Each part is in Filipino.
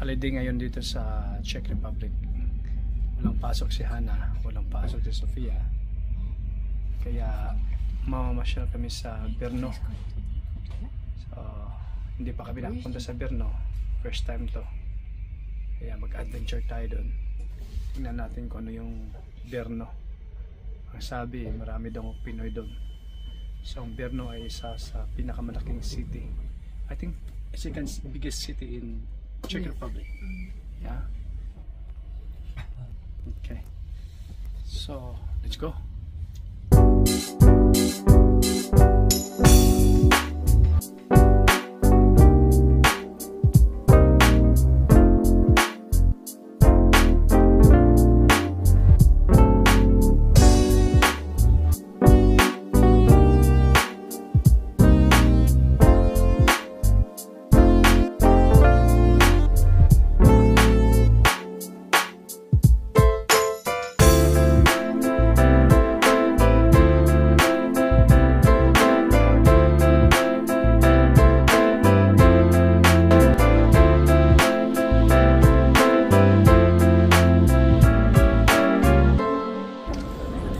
holiday ngayon dito sa Czech Republic. Walang pasok si Hana, walang pasok si Sofia. Kaya mamamasyal kami sa Brno. So, hindi pa kami nakapunta sa Brno. First time to. Kaya mag-adventure tayo doon. Tingnan natin kung ano yung Brno. Ang sabi, marami daw Pinoy doon. So, ang Brno ay isa sa pinakamalaking city. I think it's the biggest city in Czech Republic. Yeah. Okay. So, let's go.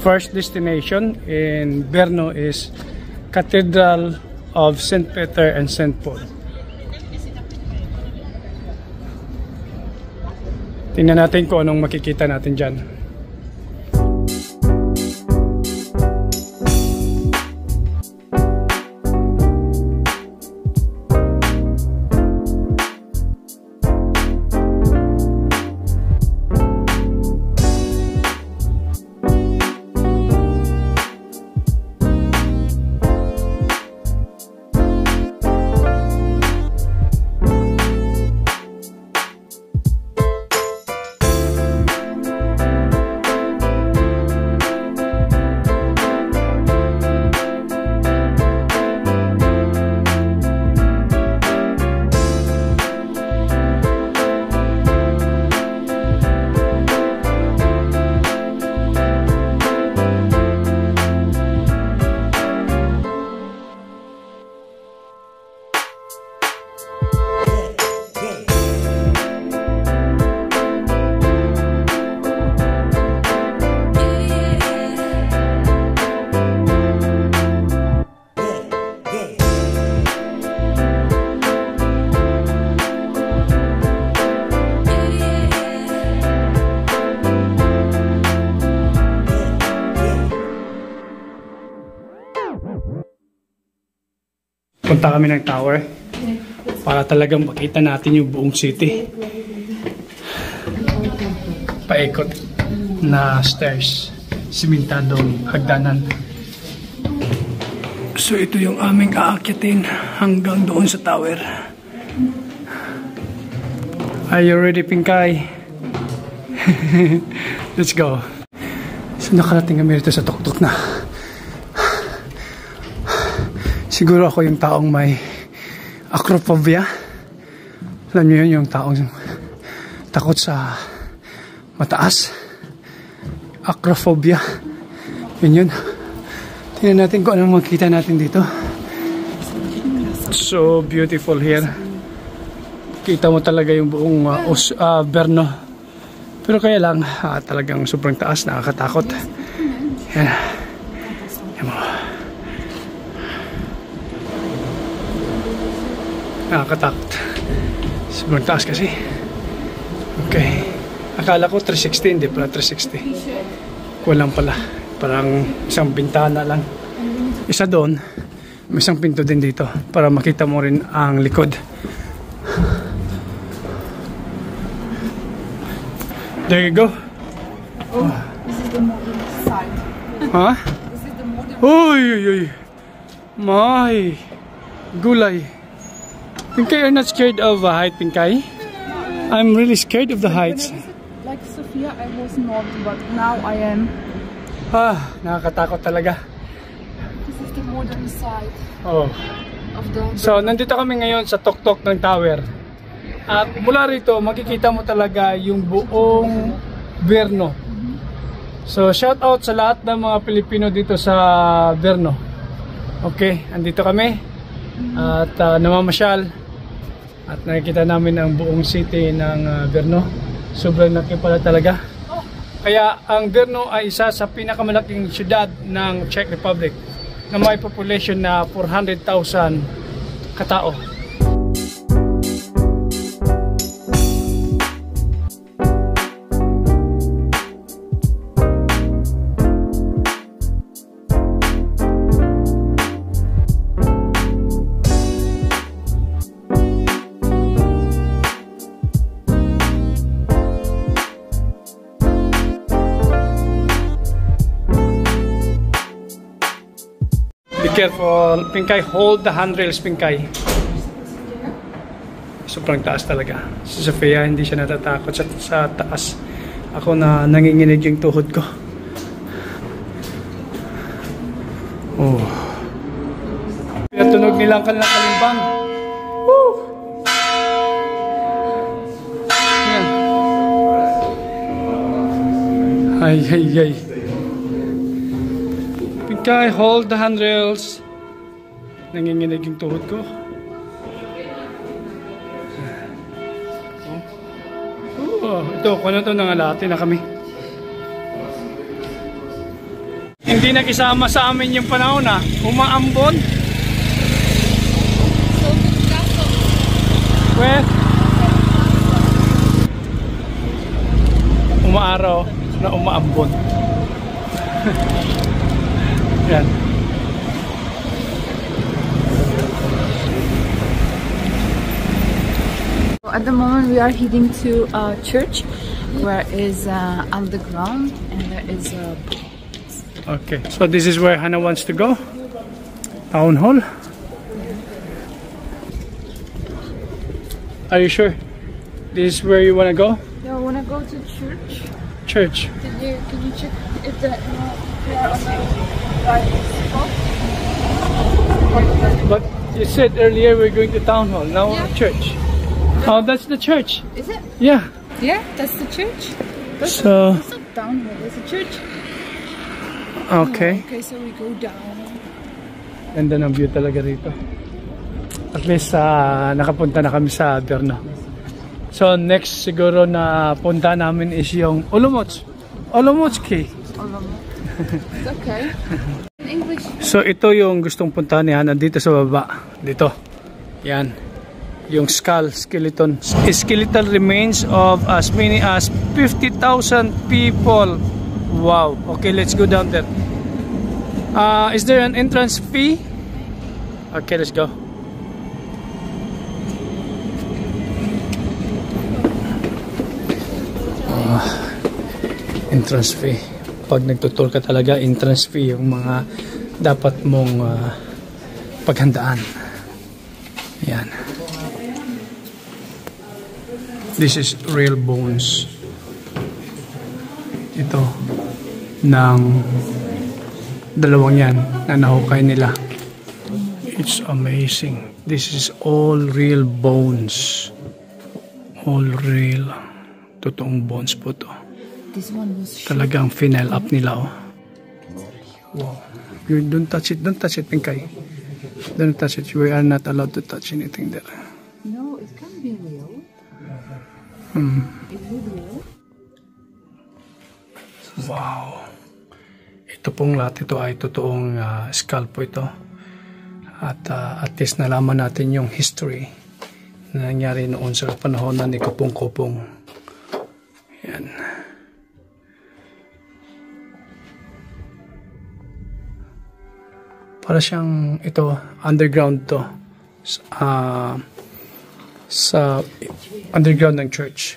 First destination in Brno is Cathedral of St. Peter and St. Paul. Tingnan natin kung anong makikita natin dyan. Punta kami ng tower para talagang makita natin yung buong city. Paikot na stairs, simentadong hagdanan. So ito yung aming aakyatin hanggang doon sa tower. Are you ready, Pinkay? Let's go. So nakarating kami rito sa tuktok na. Siguro ako yung taong may acrophobia. Alam niyo yun, yung taong takot sa mataas. Acrophobia. Yun. Tingnan natin kung anong makita natin dito. So beautiful here. Kita mo talaga yung buong Brno. Pero kaya lang, talagang sobrang taas, nakakatakot. Yan. Yan mo. Nakakatakot. Sobrang taas kasi. Okay. Akala ko 360, hindi pala 360. Walang pala. Parang isang bintana lang. Isa doon, may isang pinto din dito para makita mo rin ang likod. There you go. Oh, this is the modern side. Huh? This is the modern. Uy, uy, uy. My. Gulay. Pinkay, you're not scared of height, Pinkay? I'm really scared of the heights. Like Sofia, I was not, but now I am. Nakakatakot talaga. This is the modern side Oh. of the. So, nandito kami ngayon sa tuktok ng tower. At mula rito, makikita mo talaga yung buong Brno. So, shout out sa lahat ng mga Pilipino dito sa Brno. Okay, andito kami. At namamasyal. At nakikita namin ang buong city ng Brno. Sobrang laki pala talaga. Kaya ang Brno ay isa sa pinakamalaking syudad ng Czech Republic na may population na 400,000 katao. Be careful, Pinkay, hold the handrails, Pinkay. Sobrang taas talaga. Si Sofia, hindi siya natatakot sa taas. Ako na nanginginig yung tuhod ko. Oh. Pinatunog nilang kanilang kalimbang. Woo! Yan. Ay, ay, ay. Pinkay, hold the handrails. Nanginginig yung tuhod ko. Oh, ito, kung ano ito, nangalati na kami. Hindi nakisama sa amin yung panahon na umaambon. Well, umaaraw na umaambon. Yan. At the moment we are heading to a church where is underground and there is a... Okay, so this is where Hannah wants to go. Town hall. Are you sure? This is where you want to go? Yeah, I want to go to church. Church. Can you check if the we are on the right spot? But you said earlier we're going to town hall. Now Yeah. church. Oh, that's the church. Is it? Yeah. Yeah, that's the church. So, It's not down here, there's a church. okay. Okay, so we go down. Ganda ng view talaga rito. At least nakapunta na kami sa Brno. So next siguro na punta namin is yung Olomouc. Olomoucki. It's okay. In English. So ito yung gustong puntahan ni Hannah dito sa baba. Dito. Yan. Yung skeleton remains of as many as 50,000 people. Wow. Okay, let's go down there. Is there an entrance fee? Okay, let's go. Entrance fee. Pag nagtutur ka talaga, entrance fee yung mga dapat mong paghandaan. Yan. This is real bones. Ito ng dalawang yan na nahukay nila. It's amazing. This is all real bones. All real. Totoong bones po to. This one was Talagang final up nila, oh. Wow. You don't touch it, Pinkay. Don't touch it. We are not allowed to touch anything there. No, it can be real. Is it real? Wow. Ito pong lahat ito ay totoong skull po ito. At least nalaman natin yung history na nangyari noon sa panahon na ni Kupong-Kupong. Yan. Para siyang ito, underground to. Sa underground ng church.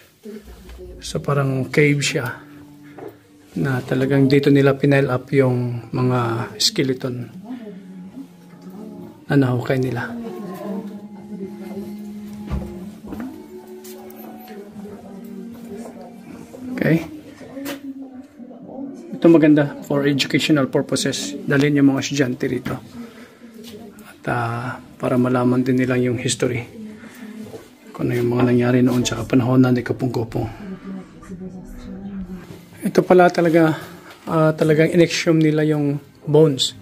So parang cave siya. Na talagang dito nila pinail up yung mga skeleton na nahukay nila. Okay. Ito maganda for educational purposes. Dalhin yung mga estudyante rito. At para malaman din nila yung history. Kung ano yung mga nangyari noon sa panahon na ni Kupong-Kupong. Ito pala talagang in-exhume nila yung bones.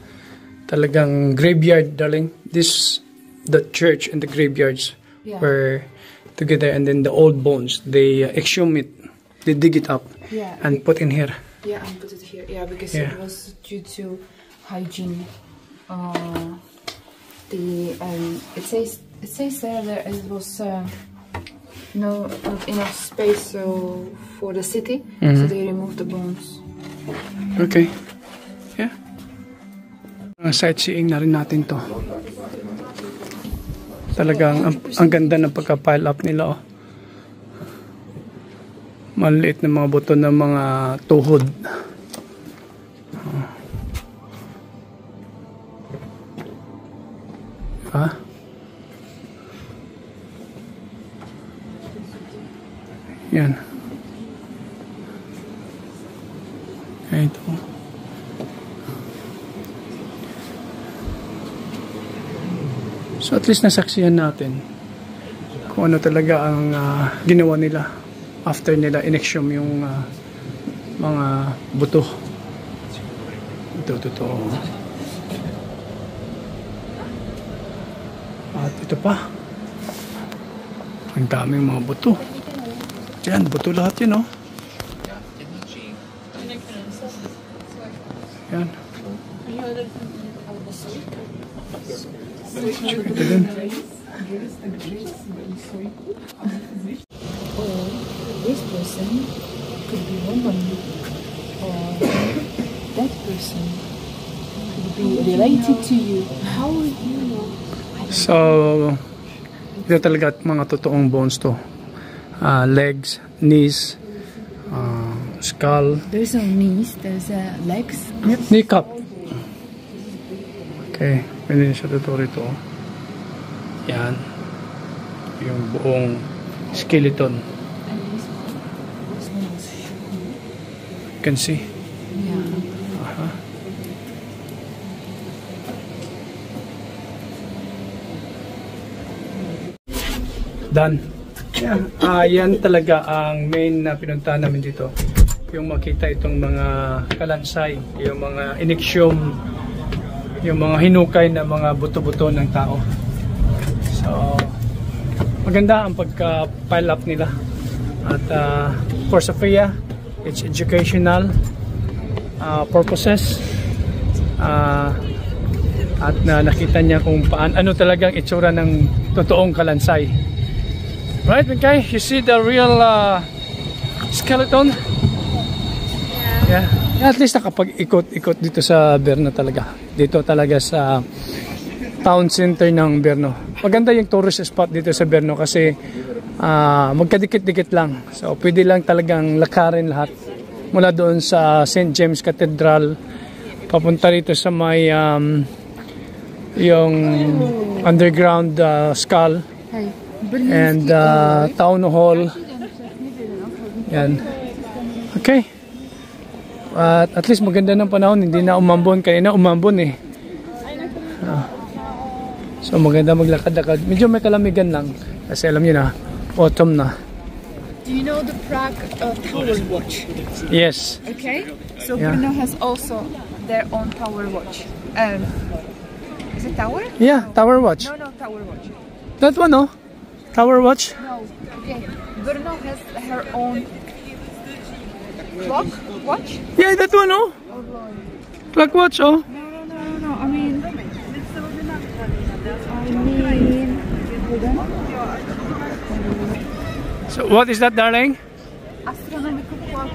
Talagang graveyard, darling. The church and the graveyards were together, and then the old bones, they exhume it, they dig it up, Yeah. and put in here. Yeah, and put it here. Yeah, because Yeah. it was due to hygiene. It says there that it was not enough space for the city, so they removed the bones. Okay. Yeah. Sightseeing na rin natin to. Talagang ang ganda ng pagka-pile up nila. Oh. Maliit na mga buto ng mga tuhod. Ha? Yan. Ito. So at least nasaksihan natin kung ano talaga ang ginawa nila after nila inexhume yung mga buto. Ito, totoo. At ito pa. Ang daming mga buto. Yan, buto lahat yun, oh. Yan. Ito din. Or this person could be woman, or that person could be related to you. How would you know? So, ito talaga mga totoong bones to. Legs, knees, skull. There's no knees, there's legs. Kneecap. Okay, pwede siya totoo rito. Yan. Yung buong skeleton. You can see. Yeah. Aha. Done. Yeah. Yan talaga ang main na pinuntahan namin dito. Yung makita itong mga kalansay, yung mga inexhume, yung mga hinukay na mga buto-buto ng tao. So, maganda ang pagka-pile up nila. At for Sofia, it's educational purposes. At nakita niya kung ano talagang itsura ng totoong kalansay. Right, okay? You see the real skeleton? Yeah. At least nakapag-ikot-ikot dito sa Berno talaga. Dito talaga sa town center ng Berno. Maganda yung tourist spot dito sa Berno kasi magkadikit-dikit lang. So pwede lang talagang lakarin lahat. Mula doon sa St. James Cathedral papunta rito sa may yung underground skull and town hall. Yan. Okay. At least maganda ng panahon, hindi na umambon. Kanina umambon eh. So maganda maglakad-lakad. Medyo may kalamigan lang kasi alam niyo na, autumn na. Do you know the Prague Tower Watch? Yes. Okay, so Yeah. Brno has also their own Tower Watch. Is it Tower? Yeah, Tower Watch. No, Tower Watch. That one, no? Tower Watch? No, okay. Brno has her own clock watch. Yeah, that one, no? Clock watch, oh. No. I mean, hold on. So what is that, darling? Astronomical clock.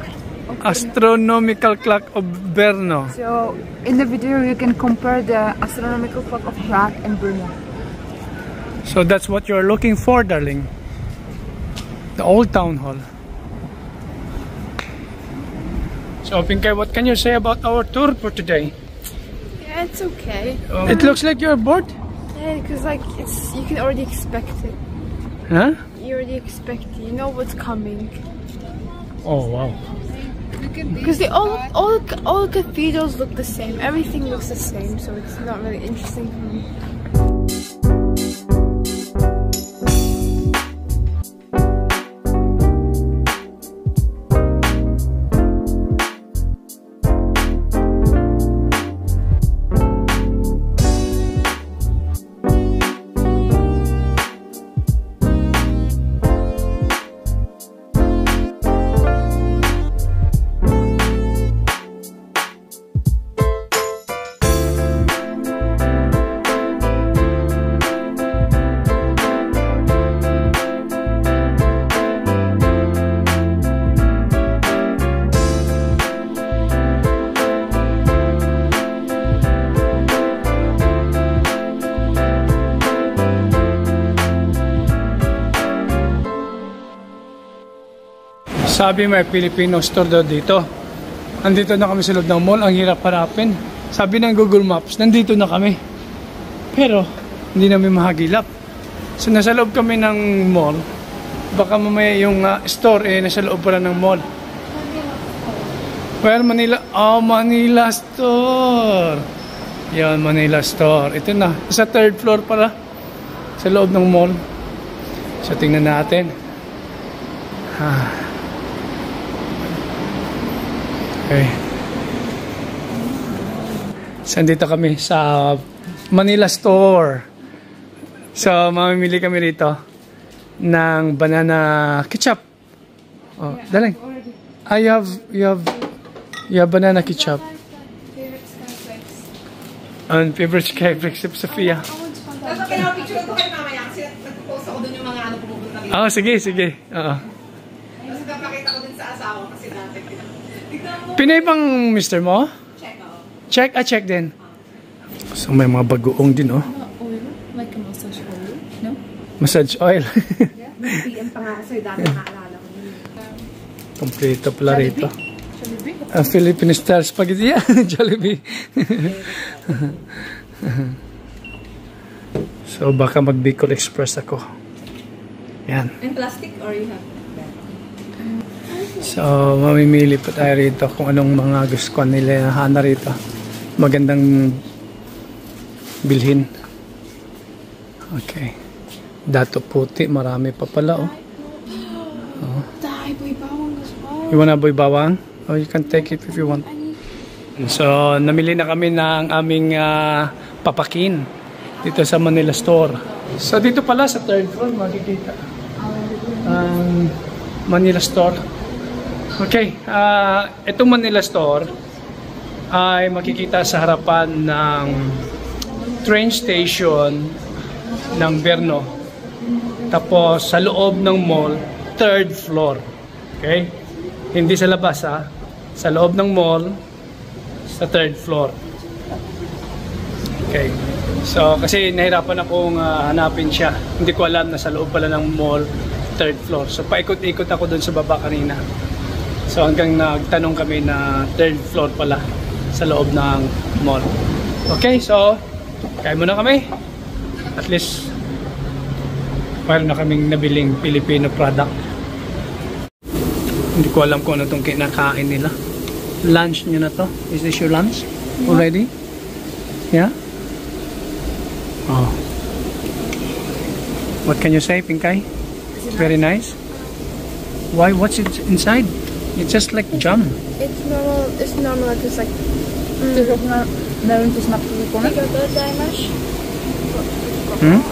Astronomical clock of Brno. So in the video you can compare the astronomical clock of Prague and Brno. So that's what you're looking for, darling. The old town hall. So Pinkay, what can you say about our tour for today? Yeah, it's okay. It looks like you're bored. Yeah, because like you can already expect it. Huh? You already expect it. You know what's coming. Oh wow. Because they all cathedrals look the same. Everything looks the same, so it's not really interesting for me. Sabi may Filipino store daw dito. Andito na kami sa loob ng mall. Ang hirap harapin. Sabi ng Google Maps, nandito na kami. Pero, hindi namin mahagilap. So, nasa loob kami ng mall. Baka mamaya yung store nasa loob pala ng mall. Well, Manila. Oh, Manila Store. Yan, Manila Store. Ito na. Sa third floor pala. Sa loob ng mall. So, tingnan natin. Okay. So, dito kami sa Manila Store. So, mamimili kami rito ng banana ketchup. Oh, daling. You have banana ketchup. And favorite skyflakes of Sophia. Pinapicture ko kayo mamaya kasi nag-post ako dun yung mga pumupunta dito. Oh, sige. Oo. Tapos napakita ko din sa asawa kasi dati. Pinay bang mister mo? Check ako. Check din. So, may mga bagoong din, oh. Oil, like a massage oil, no? Massage oil. PM pa nga sa'yo dati nakaalala ko yun. Kompleto pala rito. Jollibee? Philippine style spaghetti. Yeah, Jollibee. So, baka mag-Bicol Express ako. Yan. In plastic or you have? So, mamimili pa tayo rito kung anong mga gusto ko nila hana rito. Magandang bilhin. Okay. Dato puti. Marami pa pala, oh. Dai, boy bawang as well. You wanna boy bawang? Oh, you can take it if you want. So, namili na kami ng aming papakin dito sa Manila Store. So, dito pala sa third floor makikita ang Manila Store. Okay, itong Manila Store ay makikita sa harapan ng train station ng Berno. Tapos, sa loob ng mall, third floor. Okay? Hindi sa labas, ha? Sa loob ng mall, sa third floor. Okay. So, kasi nahirapan akong hanapin siya. Hindi ko alam na sa loob pala ng mall, third floor. So, paikot-ikot ako dun sa baba kanina. So, hanggang nagtanong kami na third floor pala sa loob ng mall. Okay, so, kain muna kami. At least, mayroon na kaming nabiling Filipino product. Hindi ko alam kung ano itong kinakain nila. Lunch nyo na to. Is this your lunch already? Yeah? Oh. What can you say, Pinkay? Very nice. Why? What's it inside? It's just like jam. It's normal. It's normal. Like it's like. Meron to snack ko na. Hmm?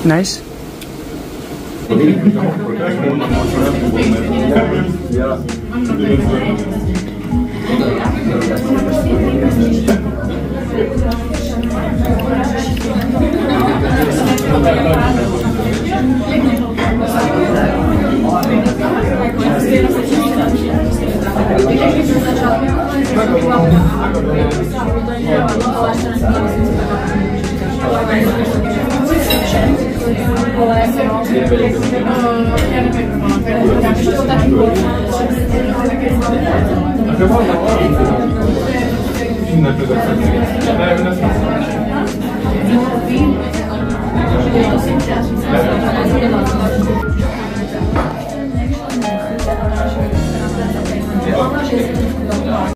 Nice.